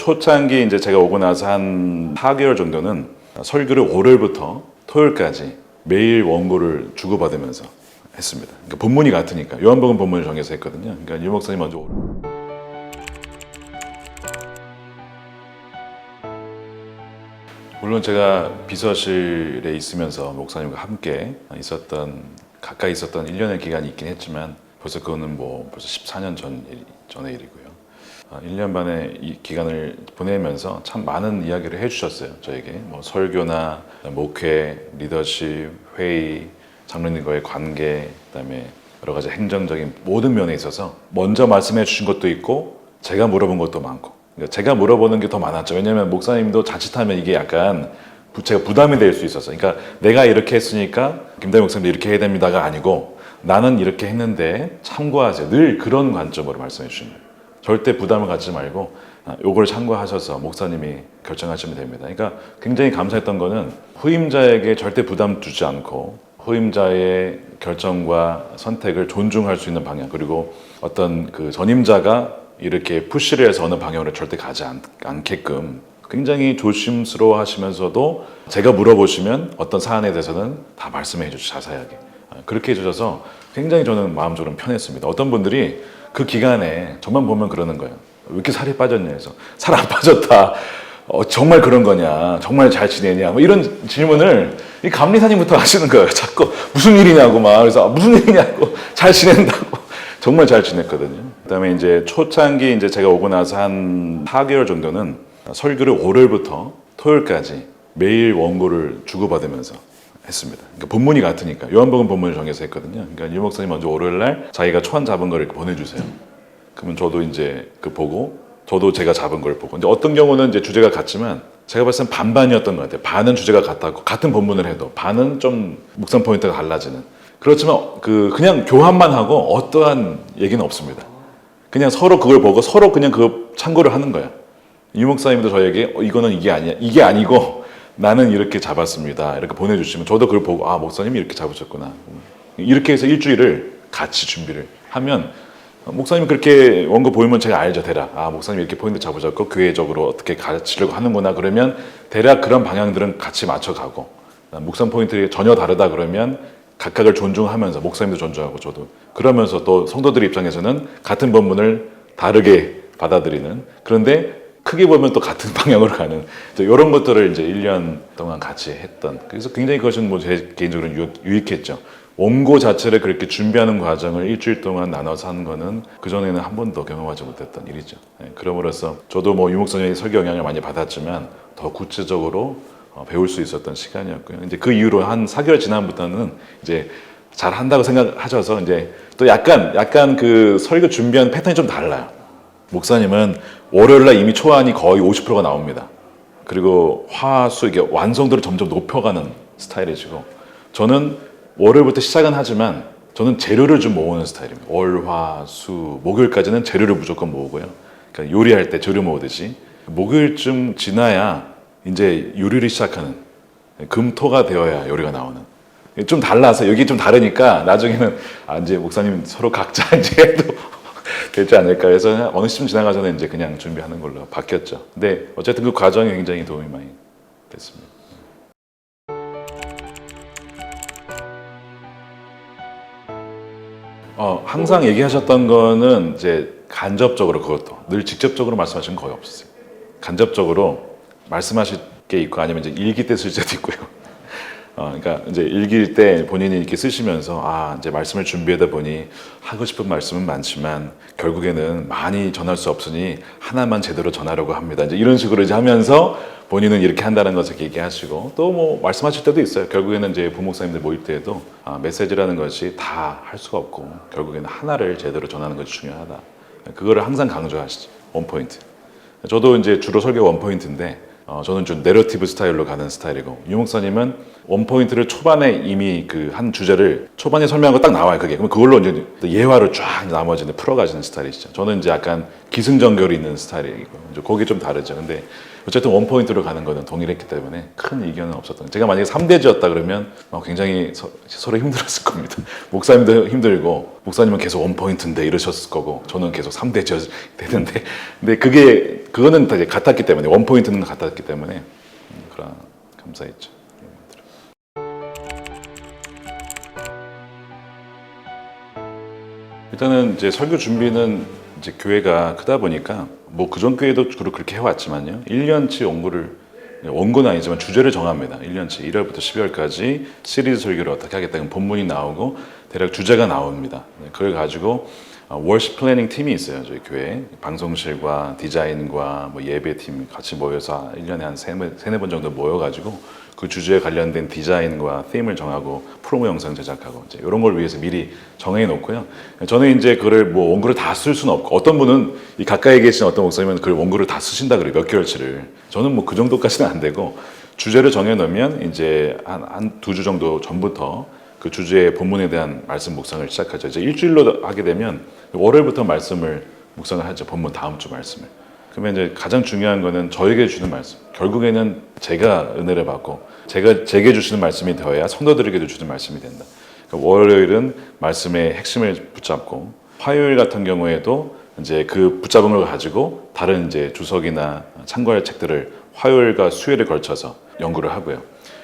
초창기 이제 제가 오고 나서 한 4개월 정도는 설교를 월요일부터 토요일까지 매일 원고를 주고받으면서 했습니다. 그러니까 본문이 같으니까 요한복음 본문을 정해서 했거든요. 그러니까 유 목사님 먼저 물론 제가 비서실에 있으면서 목사님과 함께 가까이 있었던 1년의 기간이 있긴 했지만 벌써 그거는 벌써 14년 전의 일이고요. 1년 반의 이 기간을 보내면서 참 많은 이야기를 해주셨어요. 저에게 설교나 목회, 리더십, 회의, 장로님과의 관계, 그다음에 여러 가지 행정적인 모든 면에 있어서 먼저 말씀해 주신 것도 있고 제가 물어본 것도 많고, 그러니까 제가 물어보는 게 더 많았죠. 왜냐하면 목사님도 자칫하면 이게 약간 제가 부담이 될 수 있었어요. 그러니까 내가 이렇게 했으니까 김다희 목사님도 이렇게 해야 됩니다가 아니고 나는 이렇게 했는데 참고하세요. 늘 그런 관점으로 말씀해 주시는 거예요. 절대 부담을 갖지 말고 요걸 참고하셔서 목사님이 결정하시면 됩니다. 그러니까 굉장히 감사했던 거는 후임자에게 절대 부담 주지 않고 후임자의 결정과 선택을 존중할 수 있는 방향, 그리고 어떤 그 전임자가 이렇게 푸시를 해서 어느 방향으로 절대 가지 않게끔 굉장히 조심스러워 하시면서도 제가 물어보시면 어떤 사안에 대해서는 다 말씀해 주시죠. 자세하게. 그렇게 해주셔서 굉장히 저는 마음적으로 편했습니다. 어떤 분들이 그 기간에 저만 보면 그러는 거예요. 왜 이렇게 살이 빠졌냐 해서 살 안 빠졌다. 정말 그런 거냐? 정말 잘 지내냐? 이런 질문을 이 감리사님부터 하시는 거예요. 자꾸 무슨 일이냐고 그래서 무슨 일이냐고 잘 지낸다고. 정말 잘 지냈거든요. 그다음에 이제 초창기 이제 제가 오고 나서 한 4개월 정도는 설교를 월요일부터 토요일까지 매일 원고를 주고받으면서 했습니다. 그러니까 본문이 같으니까 요한복음 본문을 정해서 했거든요. 그러니까 유 목사님 먼저 월요일 날 자기가 초안 잡은 걸 이렇게 보내주세요. 그러면 저도 이제 보고 저도 제가 잡은 걸 보고. 근데 어떤 경우는 이제 주제가 같지만 제가 봤을 땐 반반이었던 것 같아요. 반은 주제가 같았고 같은 본문을 해도 반은 좀 묵상 포인트가 달라지는. 그렇지만 그냥 교환만 하고 어떠한 얘기는 없습니다. 그냥 서로 그걸 보고 서로 그냥 그 참고를 하는 거야. 유 목사님도 저에게 이거는 이게 아니야. 이게 아니고 나는 이렇게 잡았습니다. 이렇게 보내주시면 저도 그걸 보고 목사님이 이렇게 잡으셨구나. 이렇게 해서 일주일을 같이 준비를 하면 목사님 그렇게 원고 보이면 제가 알죠. 대략 목사님 이렇게 포인트 잡으셨고 교회적으로 어떻게 가르치려고 하는구나. 그러면 대략 그런 방향들은 같이 맞춰가고 묵상 포인트가 전혀 다르다 그러면 각각을 존중하면서 목사님도 존중하고 저도 그러면서 또 성도들 입장에서는 같은 본문을 다르게 받아들이는, 그런데 크게 보면 또 같은 방향으로 가는 이런 것들을 이제 1년 동안 같이 했던, 그래서 굉장히 그것은 제 개인적으로는 유익했죠. 원고 자체를 그렇게 준비하는 과정을 일주일 동안 나눠서 하는 거는 그전에는 한 번도 경험하지 못했던 일이죠. 그럼으로써 저도 유 목사님의 설교 영향을 많이 받았지만 더 구체적으로 배울 수 있었던 시간이었고요. 이제 그 이후로 한 4개월 지난부터는 이제 잘 한다고 생각하셔서 이제 또 약간 그 설교 준비한 패턴이 좀 달라요. 목사님은 월요일날 이미 초안이 거의 50%가 나옵니다. 그리고 화수 이게 완성도를 점점 높여가는 스타일이시고, 저는 월요일부터 시작은 하지만 저는 재료를 좀 모으는 스타일입니다. 월, 화, 수, 목요일까지는 재료를 무조건 모으고요. 그러니까 요리할 때 재료 모으듯이 목요일쯤 지나야 이제 요리를 시작하는, 금토가 되어야 요리가 나오는. 좀 달라서 여기 좀 다르니까 나중에는 이제 목사님 서로 각자 이제 해도 되지 않을까 해서 어느 시점 지나가서는 이제 그냥 준비하는 걸로 바뀌었죠. 근데 어쨌든 그 과정이 굉장히 도움이 많이 됐습니다. 항상 얘기하셨던 거는 이제 간접적으로, 그것도 늘 직접적으로 말씀하신 건 거의 없었어요. 간접적으로 말씀하실 게 있고 아니면 이제 일기 때 쓸 때도 있고요. 그러니까 이제 일기일 때 본인이 이렇게 쓰시면서 이제 말씀을 준비하다 보니 하고 싶은 말씀은 많지만 결국에는 많이 전할 수 없으니 하나만 제대로 전하려고 합니다. 이제 이런 식으로 이제 하면서 본인은 이렇게 한다는 것을 얘기하시고, 또 말씀하실 때도 있어요. 결국에는 이제 부목사님들 모일 때에도 메시지라는 것이 다 할 수가 없고 결국에는 하나를 제대로 전하는 것이 중요하다. 그거를 항상 강조하시죠. 원포인트. 저도 이제 주로 설교 원포인트인데 저는 좀 내러티브 스타일로 가는 스타일이고, 유 목사님은 원포인트를 초반에 이미 그 한 주제를 초반에 설명한 거 딱 나와요. 그게. 그럼 그걸로 이제 예화를 쫙 나머지는 풀어가시는 스타일이시죠. 저는 이제 약간 기승전결이 있는 스타일이고 이제 그게 좀 다르죠. 근데 어쨌든 원포인트로 가는 거는 동일했기 때문에 큰 이견은 없었던. 제가 만약에 3대지였다 그러면 굉장히 서로 힘들었을 겁니다. 목사님도 힘들고 목사님은 계속 원포인트인데 이러셨을 거고 저는 계속 3대지 되는데 근데 그거는 다 이제 같았기 때문에 원포인트는 같았기 때문에 그런 감사했죠. 일단은 이제 설교 준비는 이제 교회가 크다 보니까 뭐 그전 교회도 주로 그렇게 해왔지만요. 1년치 원고는 아니지만 주제를 정합니다. 1년치 1월부터 12월까지 시리즈 설교를 어떻게 하겠다. 본문이 나오고 대략 주제가 나옵니다. 그걸 가지고 월십 플래닝 팀이 있어요. 저희 교회에 방송실과 디자인과 뭐 예배팀 같이 모여서 1년에 한 세네 번 정도 모여가지고 그 주제에 관련된 디자인과 팀을 정하고 프로모 영상 제작하고 이제 이런 걸 위해서 미리 정해 놓고요. 저는 이제 그걸 뭐 원고를 다 쓸 수는 없고 어떤 분은 이 가까이 계신 어떤 목사님은 그 원고를 다 쓰신다 그래요. 몇 개월치를. 저는 뭐 그 정도까지는 안 되고 주제를 정해 놓으면 이제 한 2주 정도 전부터 그 주제의 본문에 대한 말씀 묵상을 시작하죠. 이제 일주일로 하게 되면 월요일부터 말씀을 묵상을 하죠. 본문 다음 주 말씀을. 그러면 이제 가장 중요한 거는 저에게 주는 말씀. 결국에는 제가 은혜를 받고 제게 주시는 말씀이 되어야 성도들에게도 주는 말씀이 된다. 그러니까 월요일은 말씀의 핵심을 붙잡고 화요일 같은 경우에도 이제 그 붙잡은 걸 가지고 다른 이제 주석이나 참고할 책들을 화요일과 수요일에 걸쳐서 연구를 하고요.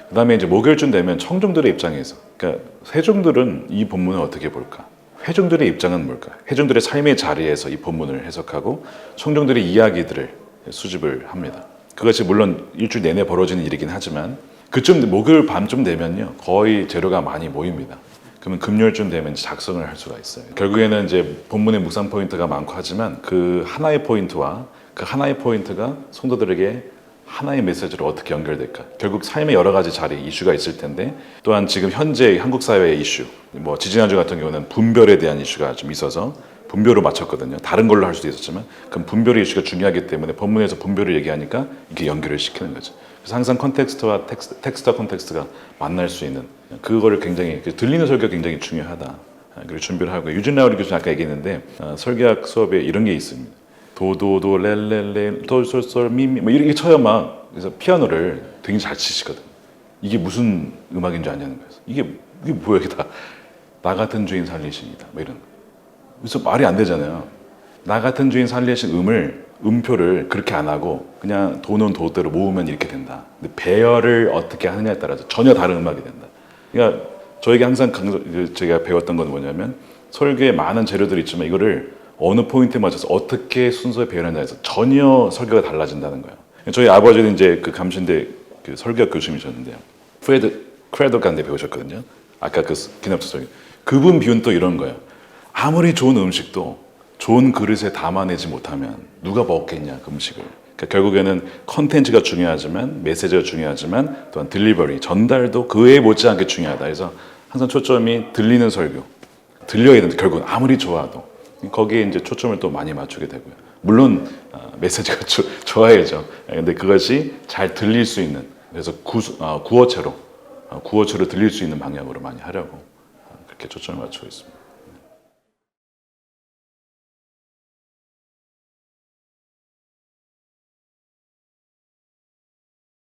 그다음에 이제 목요일쯤 되면 청중들의 입장에서, 그러니까 회중들은 이 본문을 어떻게 볼까? 회중들의 입장은 뭘까? 회중들의 삶의 자리에서 이 본문을 해석하고 청중들의 이야기들을 수집을 합니다. 그것이 물론 일주일 내내 벌어지는 일이긴 하지만 그쯤 목요일 밤쯤 되면요 거의 재료가 많이 모입니다. 그러면 금요일쯤 되면 작성을 할 수가 있어요. 결국에는 이제 본문의 묵상 포인트가 많고 하지만 그 하나의 포인트와 그 하나의 포인트가 성도들에게 하나의 메시지로 어떻게 연결될까? 결국 삶의 여러 가지 자리, 이슈가 있을 텐데 또한 지금 현재 한국 사회의 이슈, 뭐 지지난주 같은 경우는 분별에 대한 이슈가 좀 있어서 분별로 맞췄거든요. 다른 걸로 할 수도 있었지만 그럼 분별의 이슈가 중요하기 때문에 본문에서 분별을 얘기하니까 이게 연결을 시키는 거죠. 그래서 항상 컨텍스트와 텍스트와 컨텍스트가 만날 수 있는 그거를 굉장히 들리는 설교가 굉장히 중요하다. 그리고 준비를 하고 유진 라우리 교수님 아까 얘기했는데 설교학 수업에 이런 게 있습니다. 도도도 렐렐레 돌솔솔 미미 뭐 이렇게 쳐요 막. 그래서 피아노를 되게 잘 치시거든. 이게 무슨 음악인 줄 아냐는 거예요. 이게 뭐야 이게 다 나 같은 주인 살리십니다. 뭐 이런. 그래서 말이 안 되잖아요. 나 같은 주인 살리신 음표를 그렇게 안 하고 그냥 도는 도대로 모으면 이렇게 된다. 근데 배열을 어떻게 하느냐에 따라서 전혀 다른 음악이 된다. 그러니까 저에게 항상 제가 배웠던 건 뭐냐면 설교에 많은 재료들이 있지만 이거를 어느 포인트에 맞춰서 어떻게 순서에 배열하느냐에 서 전혀 설교가 달라진다는 거예요. 저희 아버지는 이제 그 감신대 그 설교학 교수님이셨는데요. 프레드 크레도간데 배우셨거든요. 아까 그 기념수 설교. 그분 비유는 또 이런 거예요. 아무리 좋은 음식도 좋은 그릇에 담아내지 못하면 누가 먹겠냐 그 음식을. 그러니까 결국에는 컨텐츠가 중요하지만 메시지가 중요하지만 또한 딜리버리 전달도 그에 못지않게 중요하다. 그래서 항상 초점이 들리는 설교. 들려야 되는데 결국은 아무리 좋아도 거기에 이제 초점을 또 많이 맞추게 되고요. 물론 메시지가 좋아야죠. 근데 그것이 잘 들릴 수 있는 그래서 구어체로 들릴 수 있는 방향으로 많이 하려고 그렇게 초점을 맞추고 있습니다.